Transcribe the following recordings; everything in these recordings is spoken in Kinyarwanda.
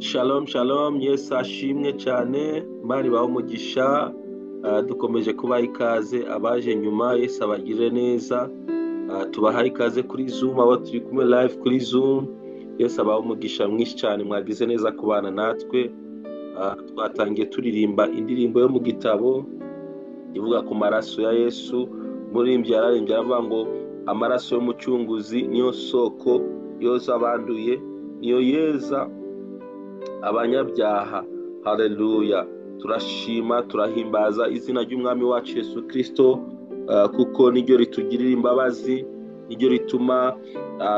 Shalom shalom, Yesu ashimwe cyane, Imana ibahe umugisha. Dukomeje kubaha ikaze abaje nyuma, Yesu abagire neza. Tubaha ikaze kuri Zoom, abo turi kumwe live kuri Zoom. Yesu abahe umugisha mwinshi cyane, mwagize neza kubana natwe. Twatangiye turirimba indirimbo yo mu gitabo ivuga ku maraso ya Yesu. Umuririmbyi yararimbye aravuga ngo amaraso y'umucunguzi niyo soko yoza abanduye, niyo yeza abanyabyaha. Haleluya. Turashima turahimbaza izina ry'umwami wacu Yesu Kristo, kuko niryo ritugirira imbabazi, niryo rituma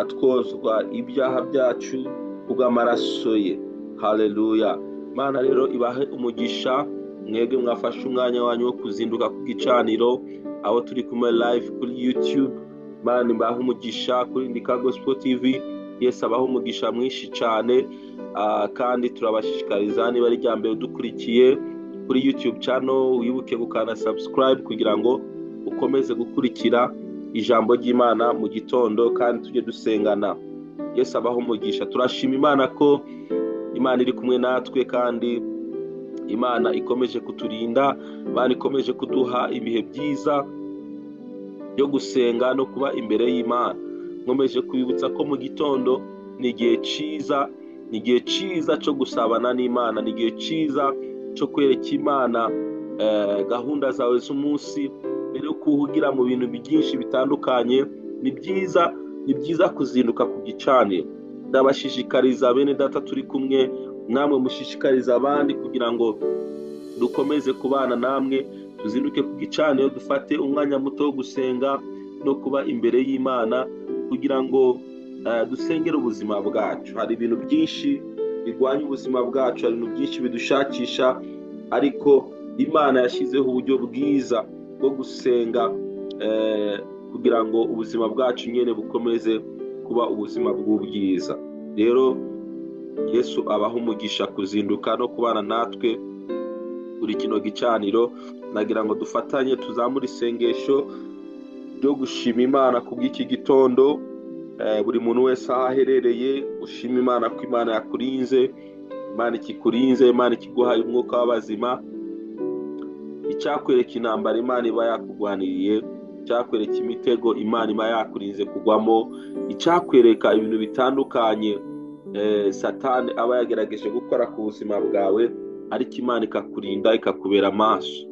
twozwa ibyaha byacu kubw'amaraso ye. Haleluya. Mana rero ibahe umugisha, mwebwe mwafashe umwanya wanyu wo kuzinduka ku gicaniro, aho turi kumwe live kuri YouTube. Mana ibahe umugisha kuri Ndika Gospel TV. Yesu abahe umugisha mwinshi cyane. Kandi turabashishikariza niba ari rya mbere dukurikiye kuri YouTube channel, wibuke gukanda subscribe kugira ngo ukomeze gukurikira ijambo ry'Imana mu gitondo, kandi tujye dusengana. Yesu abahe umugisha. Turashima Imana ko Imana iri kumwe natwe, kandi Imana ikomeje kuturinda, Imana ikomeje kuduha ibihe byiza byo gusenga no kuba imbere y'Imana. Nkomeje kubibutsa ko mu gitondo ni igihe cyiza, ni igihe cyiza cyo gusabana n'Imana, ni igihe cyiza cyo kwereka Imana gahunda zawe z'umunsi mbere yo kuhugira mu bintu byinshi bitandukanye. Ni byiza kuzinduka ku gicaniro. Ndabashishikariza bene data turi kumwe namwe, mushishikariza abandi kugira ngo dukomeze kubana namwe, tuzinduke ku gicaniro, dufate umwanya muto wo gusenga no kuba imbere y'Imana kugira ngo dusengere ubuzima bwacu. Hari ibintu byinshi bigwanya ubuzima bwacu, hari ibintu byinshi bidushakisha, ariko Imana yashyizeho uburyo bwiza bwo gusenga kugira ngo ubuzima bwacu nyine bukomeze kuba ubuzima bw'ubwiza. Rero Yesu abaha umugisha kuzinduka no kubana natwe kuri kino gicaniro. Nagira ngo dufatanye tuzamure isengesho ryo gushima Imana kubw'iki gitondo. Buri muntu wese aho aherereye ushima Imana ko Imana yakurinze, Imana ikikurinze, Imana ikiguhaye umwuka w'abazima. Icyakwereka intambara Imana iba yakugwaniriye, icyakwereka imitego Imana iba yakurinze kugwamo, icyakwereka ibintu bitandukanye Satani aba yagerageje gukora ku buzima bwawe, ariko Imana ikakurinda, ikakubera amaso.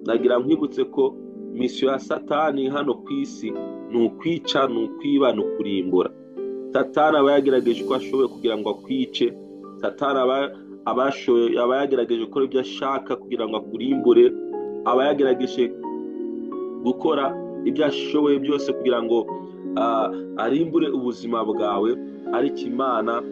Nagira nkwibutse ko misiyo ya Satani hano ku isi ni ukwica, ni ukwiba, ni ukurimbura. Satani aba yagerageje uko ashoboye kugira ngo akwice. Satani aba yagerageje gukora ibyo ashaka kugira ngo akurimbure. Aba yagerageje gukora ibyo ashoboye byose kugira ngo arimbure ubuzima bwawe, ariko Imana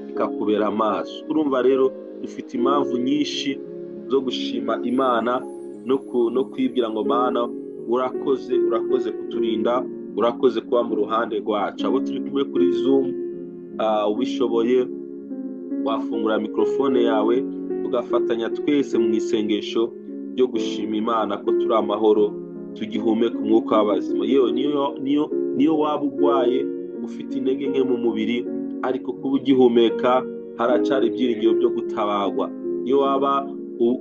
ikakubera amaso. Urumva rero dufite impamvu nyinshi zo gushima Imana no kwibwira ngo Mana urakoze kuturinda, urakoze kuba mu ruhande rwacu. Abo turi kumwe kuri Zoom, ubishoboye wafungura mikrofone yawe tugafatanya twese mu isengesho ryo gushima Imana ko turi amahoro, tugihumeka umwuka w'abazima. Yewe niyo waba urwaye ufite intege nke mu mubiri, ariko kuba ugihumeka haracyari ibyiringiro byo gutabagwa. Niyo waba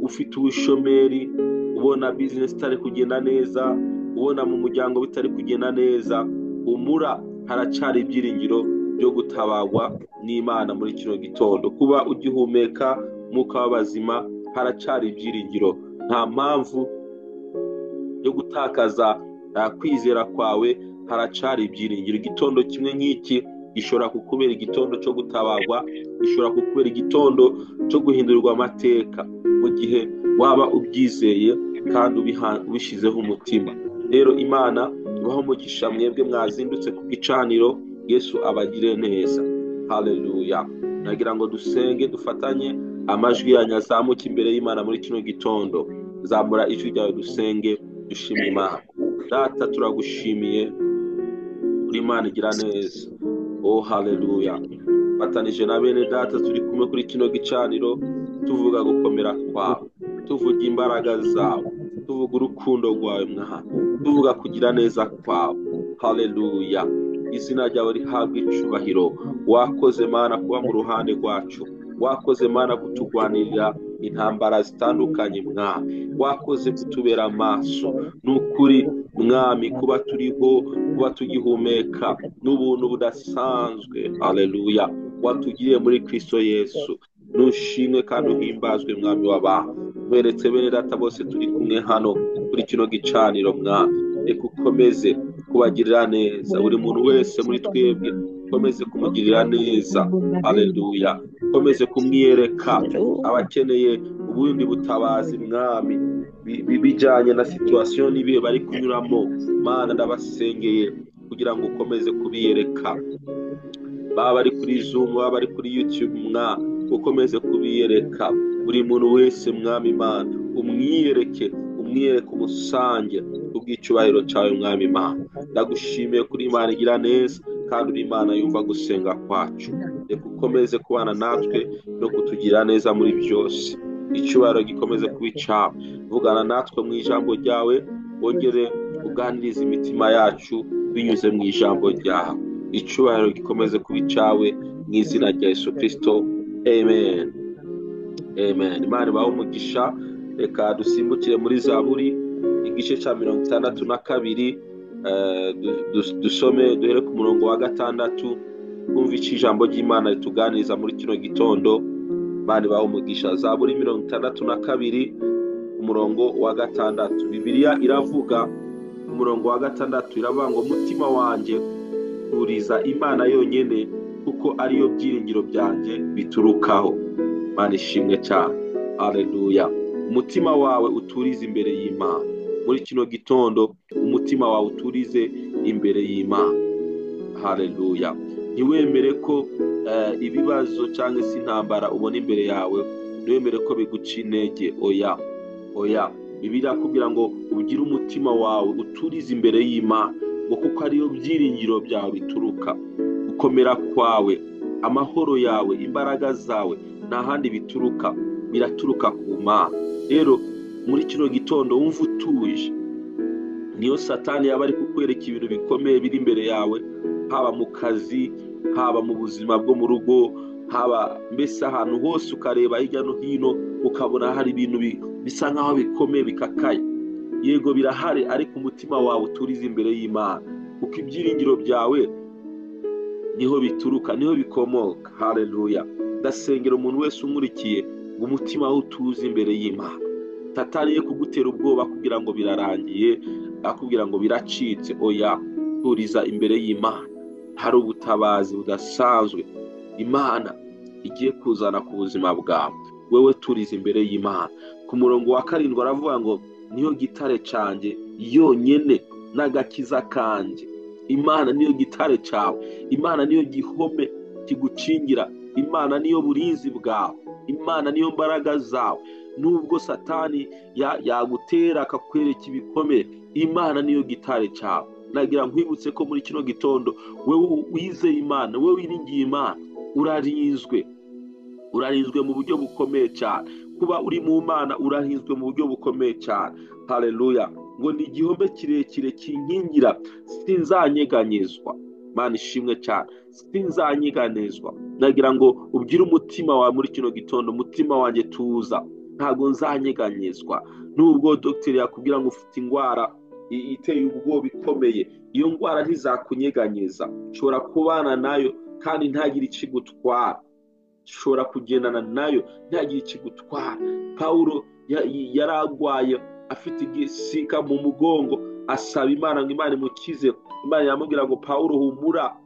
ufite ubushomeri, ubona business itari kugenda neza, ubona mu muryango bitari kugenda neza, umura haracyari ibyiringiro byo gutabagwa n'Imana muri kino gitondo. Kuba ugihumeka umwuka w'abazima haracyari ibyiringiro. Nta mpamvu yo gutakaza kwizera kwawe, haracyari ibyiringiro. Igitondo kimwe nk'iki gishobora kukubera igitondo cyo gutabagwa, gishobora kukubera igitondo cyo guhindurirwa amateka mu gihe waba ubyizeye kandi ubishyizeho umutima. Rero Imana ibahe umugisha mwebwe mwazindutse ku gicaniro. Yesu abagire neza. Haleluya. Nagira ngo dusenge dufatanye, amajwi yanyu azamuke imbere y'Imana muri kino gitondo. Zamura ijwi ryawe dusenge, dushime Imana. Data turagushimiye, uri Imana igira neza. Oh haleluya. Fatanije na bene data turi kumwe kuri kino gicaniro, tuvuga gukomera kwawe, tuvuga imbaraga zawe, tuvuga urukundo rwawe Mwana, tuvuga kugira neza kwawe. Haleluya. Izina ryawe rihabwe icubahiro. Wakoze Mana kuba mu ruhande rwacu, wakoze Mana kutugwanirira intambara zitandukanye mwami, wakoze kutubera amaso. N'ukuri mwami, kuba turiho, kuba tugihumeka n'ubuntu budasanzwe, haleluya, watugiriye muri Kristo Yesu. Nushimwe kandi uhimbazwe mwami w'abantu. Mweretse bene data bose turi kumwe hano kuri kino gicaniro mwami, reka ukomeze kubagirira neza buri muntu wese muri twebwe, ukomeze kumugirira neza, haleluya, ukomeze kumwiyereka abakeneye ubundi butabazi mwami bijyanye na situation n'ibihe bari kunyuramo. Mana ndabasengeye kugira ngo ukomeze kubiyereka, baba bari kuri Zoom, baba bari kuri YouTube mwami, ukomeze kubiyereka buri muntu wese mwami Mana, umwiyereke umusange kubw'icyubahiro cyawe mwami Mana. Ndagushimiye kuri Imana igira neza kandi uri Imana yumva gusenga kwacu. Reka ukomeze kubana natwe no kutugira neza muri byose. Icyubahiro gikomeze kuba icyawe. Vugana natwe mu ijambo ryawe, wongere uganiriza imitima yacu binyuze mu ijambo ryawe. Icyubahiro gikomeze kuba icyawe mu izina rya Yesu Kristo, amen. Amen. Imana ibahe umugisha. Reka dusimbukire muri Zaburi igice cya 62, dusome duhere ku murongo wa 6, twumve icyo ijambo ry'Imana rituganiriza muri kino gitondo. Imana ibahe umugisha. Zaburi 62 umurongo wa 6. Bibiliya iravuga umurongo wa 6, iravuga ngo mutima wanjye turiza Imana yonyine, kuko ariyo byiringiro byanjye biturukaho. Imana ishimwe cyane, haleluya. Umutima wawe uturize imbere y'Imana muri kino gitondo, umutima wawe uturize imbere y'Imana, haleluya. Ntiwemere ko ibibazo cyangwa se intambara ubona imbere yawe, ntiwemere ko biguca intege. Oya, Bibiliya kugira ngo ugire umutima wawe uturize imbere y'Imana, ngo kuko ariyo byiringiro byawe bituruka. Gukomera kwawe, amahoro yawe, imbaraga zawe nta handi bituruka, biraturuka ku Mana. Rero muri kino gitondo wumva utuje. Niyo Satani yaba ari kukwereka ibintu bikomeye biri imbere yawe, haba mu kazi, haba mu buzima bwo mu rugo, haba mbese ahantu hose, ukareba hirya no hino ukabona hari ibintu bisa nkaho bikomeye bikakaye. Yego birahari, ariko umutima wawe uturize imbere y'Imana, kuko ibyiringiro byawe niho bituruka, niho bikomoka, haleluya. Ndasengera umuntu wese umurikiye ngo umutima wawe utuze imbere y'Imana. Satani ye kugutera ubwoba kugira ngo birarangiye, akubwira ngo biracitse. Oya, turiza imbere y'Imana. Hari ubutabazi budasanzwe Imana igiye kuzana ku buzima bwawe. Wewe turiza imbere y'Imana. Ku murongo wa 7 aravuga ngo niyo gitare cyanjye yonyine n'agakiza kanjye. Imana niyo gitare cyawe, Imana niyo gihome kigucingira, Imana niyo burinzi bwawe, Imana niyo mbaraga zawe. Nubwo Satani yagutera akakwereka ibikomeye, Imana niyo gitare cyawe. Nagira nkwibutse ko muri kino gitondo wewe wizeye Imana, wewe wiringiye Imana, urarinzwe mu buryo bukomeye cyane. Kuba uri mu Mana urarinzwe mu buryo bukomeye cyane, haleluya. Ngo ni igihome kirekire kinkingira, sinzanyeganyezwa. Mana ishimwe cyane, sinzanyeganezwa. Nagira ngo ubwire umutima wawe muri kino gitondo, umutima wanjye tuza, ntago nzanyeganyezwa. Nubwo docteur yakubwira ngo ufite indwara iteye ubwoba ikomeye, iyo ndwara ntizakunyeganyeza. Ushobora kubana nayo kandi ntagire ikigutwara, ushobora kugendana nayo ntagire ikigutwara. Paulo yaragwaye afite igisika mu mugongo, asaba Imana ngo Imana imukize. Imana yamubwira ngo Paulo humura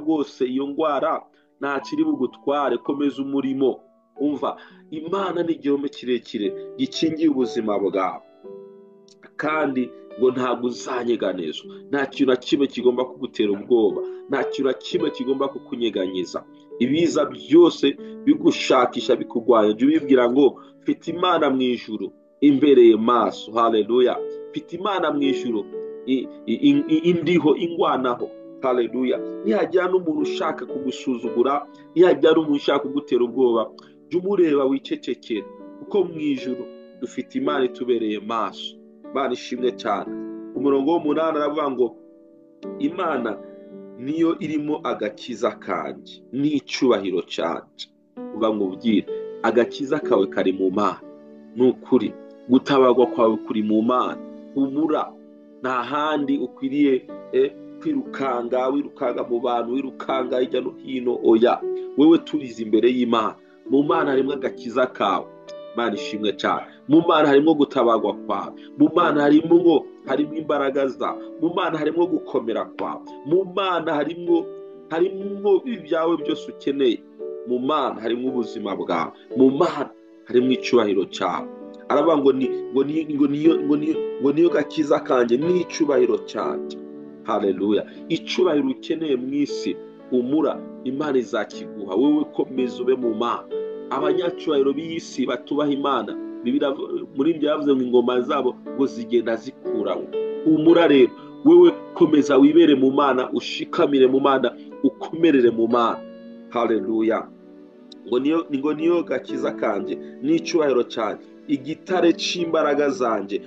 rwose, iyo ndwara nta kiri bugutware, komeza umurimo. Umva, Imana ni igihome kirekire gikingiye ubuzima bwawe, kandi ngo ntabwo uzanyeganezwa. Nta kintu na kimwe kigomba kugutera ubwoba, nta kintu na kimwe kigomba kukunyeganyeza. Ibiza byose bigushakisha bikugwanya, jya ubibwira ngo mfite Imana mu ijuru imbereye maso, haleluya. Mfite Imana mu ijuru indiho ingwanaho, haleluya. Nihagira n'umuntu ushaka kugusuzugura, nihagira n'umuntu ushaka kugutera ubwoba, jya umureba wicecekere, kuko mu ijuru dufite Imana itubereye maso. Imana ishimwe cyane. Umurongo wa 8 aravuga ngo Imana niyo irimo agakiza kanjye n'icyubahiro cyanjye. uva ngo ubwire agakiza kawe kari mu Mana. Ni ukuri gutabagwa kwawe kuri mu Mana. Humura, nta handi ukwiriye wirukanga mu bantu, wirukanga hirya no hino. Oya, wewe turize imbere y'Imana. Mu Mana harimo agakiza kawe. Imana ishimwe cyane. Mu Mana harimo gutabagwa kwawe. Mu Mana harimo imbaraga zawe. Mu Mana harimo gukomera kwawe. Mu Mana harimo ibyawe byose ukeneye. Mu Mana harimo ubuzima bwawe. Mu Mana harimo icyubahiro cyawe. Aravuga ngo niyo gakiza kanjye n'icyubahiro cyanjye. Haleluya. Icyubahiro ukeneye mu isi, humura, Imana izakiguha. Wowe komeza ube mu Mana. Abanyacyubahiro b'isi batubaha Imana, muri ibyo yavuze ngo ingoma zabo ngo zigenda zikuranywa. Humura rero, wewe komeza wibere mu Mana, ushikamire mu Mana, ukomerere mu Mana. Haleluya. ngo niyo gakiza kanjye n'icyubahiro cyanjye, igitare cy'imbaraga zanjye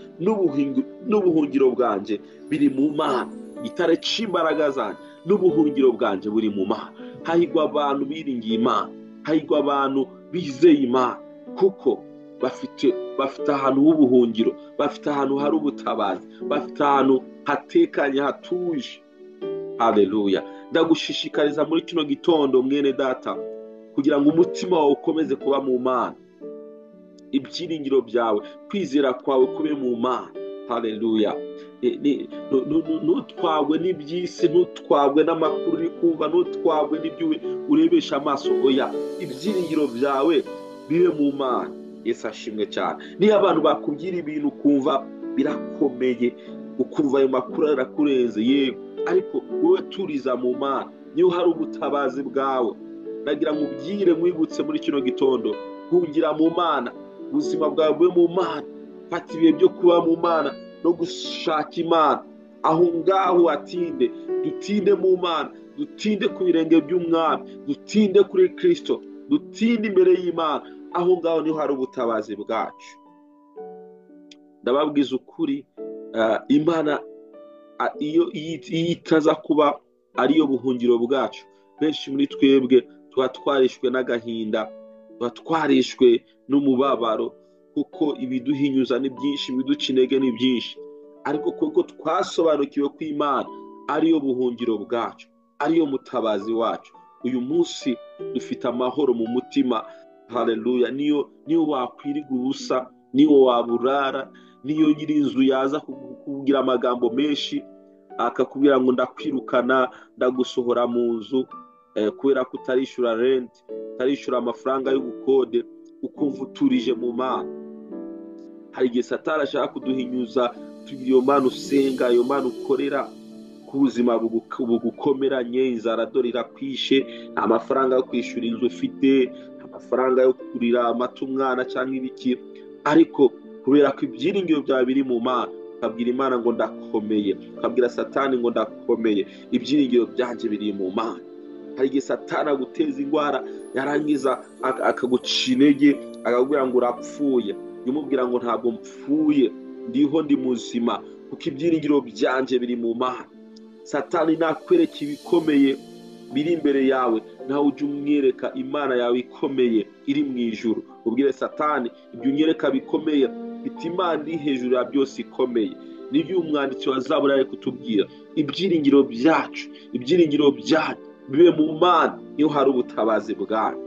n'ubuhungiro bwanjye biri mu Mana. Igitare cy'imbaraga zanjye n'ubuhungiro bwanjye buri mu Mana. Hahirwa abantu biringiye Imana, hahirwa abantu bizeye Imana, kuko bafite ahantu h'ubuhungiro, bafite ahantu hari ubutabazi, bafite ahantu hatekanye hatuje. Haleluya. Ndagushishikariza muri kino gitondo mwene data, kugira ngo umutima wawe ukomeze kuba mu Mana, ibyiringiro byawe, kwizera kwawe kube mu Mana. Haleluya. Ntutwagwe n'iby'isi, ntutwagwe n'amakuru uri kumva, ntutwagwe n'ibyo urebesha amaso. Oya, ibyiringiro byawe bibe mu Mana. Yesu ashimwe cyane. Niyo abantu bakubwira ibintu ukumva birakomeye, ukumva ayo makuru arakurenze, yego, ariko wowe turiza mu Mana, niyo hari ubutabazi bwawe. Nagira ngo ubyire mwibutse muri kino gitondo, hungira mu Mana, ubuzima bwawe bube mu Mana. Fata ibihe byo kuba mu Mana no gushaka Imana. Aho ngaho dutinde mu Mana, dutinde ku birenge by'Umwami, dutinde kuri Kristo, dutinde imbere y'Imana. Aho ngaho niho hari ubutabazi bwacu. Ndababwiza ukuri, Imana iyo itaza kuba ariyo buhungiro bwacu, benshi muri twebwe tuba twarishwe n'agahinda, tuba twarishwe n'umubabaro, kuko ibiduhinyuza ni byinshi, ibiduca intege ni byinshi. Ariko kuko twasobanukiwe ko Imana ariyo buhungiro bwacu, ariyo mutabazi wacu, uyu munsi dufite amahoro mu mutima. Haleluya. Niyo wakwiriga ubusa, niyo waburara, niyo nyirinzu yaza kukubwira amagambo menshi, akakubwira ngo ndakwirukana, ndagusohora mu nzu kubera ko utarishyura rent, utarishyura amafaranga y'ubukode, ukumva uturije mu Mana. Hari igihe Satani ashaka kuduhinyuza, iyo Mana usenga, iyo Mana ukorera, ku buzima bugukomeranye, inzara dore irakwishe, nta mafaranga yo kwishyura inzu ufite, amafaranga yo kugurira amata umwana cyangwa ibiki. Ariko kubera ko ibyiringiro byawe biri mu Mana, ukabwira Imana ngo ndakomeye, ukabwira Satani ngo ndakomeye, ibyiringiro byanjye biri mu Mana. Hari igihe Satani aguteza indwara, yarangiza akaguca intege, akakubwira ngo urapfuye. Umubwira ngo ntabwo mpfuye, ndiho, ndi muzima, kuko ibyiringiro byanjye biri mu Mana. Satani nakwereka ibikomeye biri imbere yawe, nawe ujye umwereka Imana yawe ikomeye iri mu ijuru. Ubwire Satani, ibyo unyereka bikomeye, bita Imana iri hejuru ya byose ikomeye. Nibyo umwanditsi wa Zaburi ari kutubwira. Ibyiringiro byacu, ibyiringiro byanyu bibe mu Mana, niyo hari ubutabazi bwawe.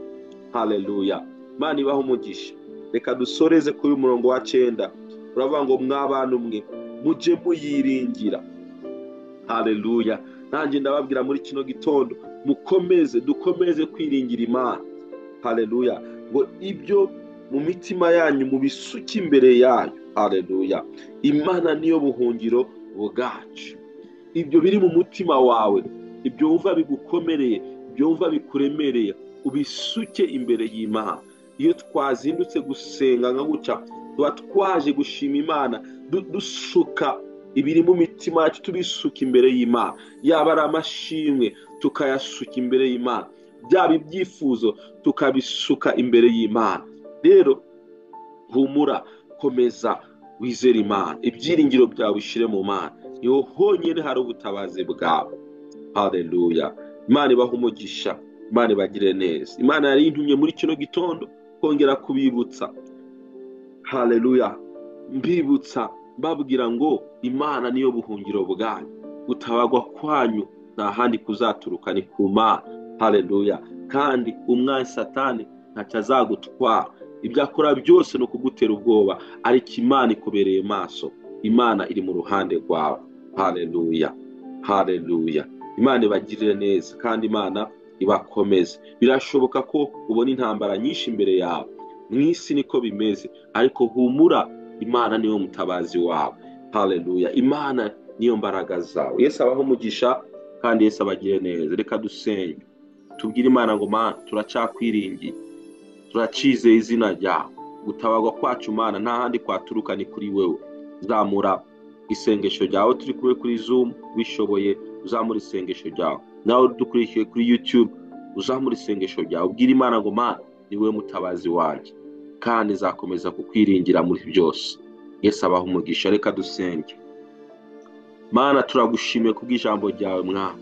Haleluya. Imana ibaho umugisha. Reka dusoreze kuri umurongo wa 9. Uravuga ngo mw'abantu mwe mujye muyiringira. Haleluya. Nanjye ndababwira muri kino gitondo, dukomeze kwiringira Imana. Haleluya. Ngo ibyo mu mitima yanyu mubisuke imbere yayo. Haleluya. Imana niyo buhungiro bwacu. Ibyo biri mu mutima wawe, ibyo wumva bigukomereye, ibyo wumva bikuremereye, ubisuke imbere y'Imana. Iyo twazindutse gusenga nka guca, tuba twaje gushima Imana, dusuka ibiri mu mitima yacu, tubisuka imbere y'Imana. Yaba ari amashimwe, tukayasuka imbere y'Imana. Byaba ibyifuzo, tukabisuka imbere y'Imana. Rero humura, komeza wizere Imana, ibyiringiro byawe bishire mu Mana, niho honyine hari ubutabazi bwawe. Haleluya. Imana ibaha umugisha. Imana ibagire neza. Imana yari intumye muri kino gitondo kongera kubibutsa, haleluya, mbibutsa mbabwira ngo Imana niyo buhungiro bwanyu, gutabagwa kwanyu nta handi kuzaturuka ni ku Mana, haleluya. Kandi umwanzi Satani ntacyo azagutwara, ibyo akora byose ni ukugutera ubwoba, ariko Imana ikubereye maso, Imana iri mu ruhande rwawe, haleluya, haleluya. Imana ibagirire neza kandi Imana ibakomeze. Birashoboka ko ubona intambara nyinshi imbere yawe, mu isi niko bimeze, ariko humura, Imana niyo mutabazi wawe, haleluya. Imana niyo mbaraga zawe. Yesu abaho umugisha kandi Yesu abagire neza. Reka dusenge tubwire Imana ngo Mana turacyakwiringiye, turacizeye izina ryawe, gutabagwa kwacu Mana nta handi kwaturuka ni kuri wewe. Zamura isengesho ryawe, turi kumwe kuri Zoom, bishoboye uzamura isengesho ryawe, nawe dukurikiye kuri YouTube uzamura isengesho ryawe, ubwire Imana ngo Mana ni wewe mutabazi wanjye, kandi zakomeza kukwiringira muri byose. Yesu abaho umugisha. Reka dusenge. Mana turagushimiye kubw'ijambo ryawe Mwana,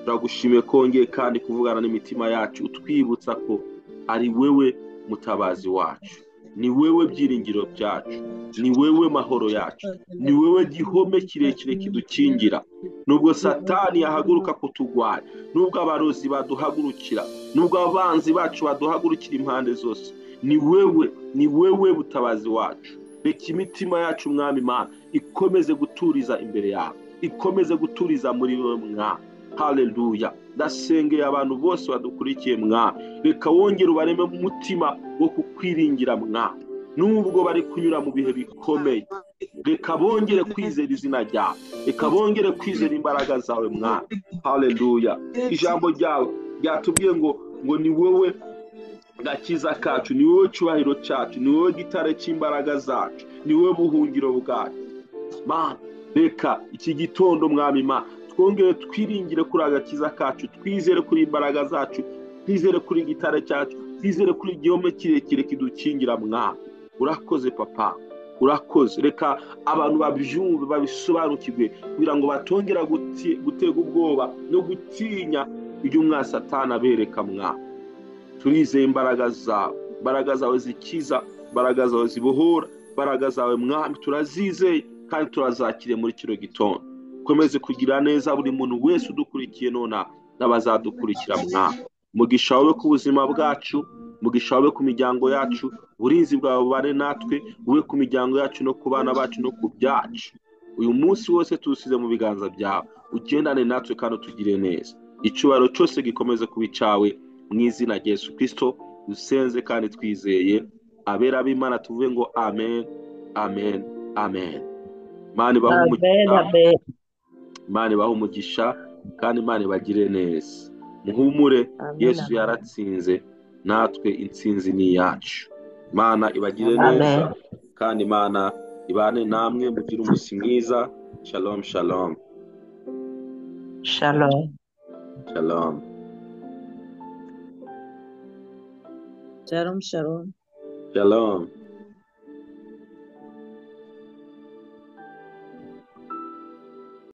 turagushimiye kongeye kandi kuvugana n'imitima yacu, utwibutsa ko ari wewe mutabazi wacu, ni wewe byiringiro byacu, ni wewe mahoro yacu, ni wewe gihome kirekire kidukingira. Nubwo Satani yahaguruka kutugwanya, nubwo abarozi baduhagurukira, nubwo abanzi bacu baduhagurukira impande zose, ni wewe butabazi wacu. Reka imitima yacu Mwami Imana ikomeze guturiza imbere yawe, ikomeze guturiza muri wewe Mwami, haleluya. Ndasengeye abantu bose badukurikiye Mwami, reka wongere ubareme mu mutima wo kukwiringira Mwami, nubwo bari kunyura mu bihe bikomeye, reka bongere kwizera izina ryawe, reka bongere kwizera imbaraga zawe Mwami, haleluya. Ijambo ryawe ryatubwiye ngo ni wowe gakiza kacu, ni wowe cyubahiro cyacu, ni wowe gitare cy'imbaraga zacu, ni wowe buhungiro bwacu Mana. Reka iki gitondo Mwami Imana twongere twiringire kuri agakiza kacu, twizere kuri imbaraga zacu, twizere kuri gitare cyacu, twizere kuri igihome kirekire kidukingira Mwami. Urakoze Papa, urakoze. Reka abantu babyumve babisobanukirwe kugira ngo batongera gutega ubwoba no gutinya ibyo umwanzi Satani abereka Mwami. Turizeye imbaraga zawe zikiza, imbaraga zawe zibohora, imbaraga zawe Mwami turazizeye kandi turazakire muri kino gitondo. Komeze kugira neza buri muntu wese udukurikiye nona n'abazadukurikira Mwami. Umugisha wawe ku buzima bwacu, umugisha wawe ku miryango yacu, uburinzi bwawe bubane natwe, ube ku miryango yacu no ku bana bacu no ku byacu. Uyu munsi wose tuwusize mu biganza byawe, ugendane natwe kandi utugire neza. Icyubahiro cyose gikomeze kuba icyawe, mu izina rya Yesu Kristo dusenze kandi twizeye. Abera b'Imana tuvuge ngo amen, amen, amen. Imana ibahe umugisha, Imana ibahe umugisha kandi Imana ibagire neza. Muhumure, Yesu yaratsinze, natwe intsinzi ni iyacu. Imana ibagire neza kandi Imana ibane namwe, mugire umunsi mwiza. Shalom, shalom. Shalom. Shalom. Shalom, shalom. Shalom.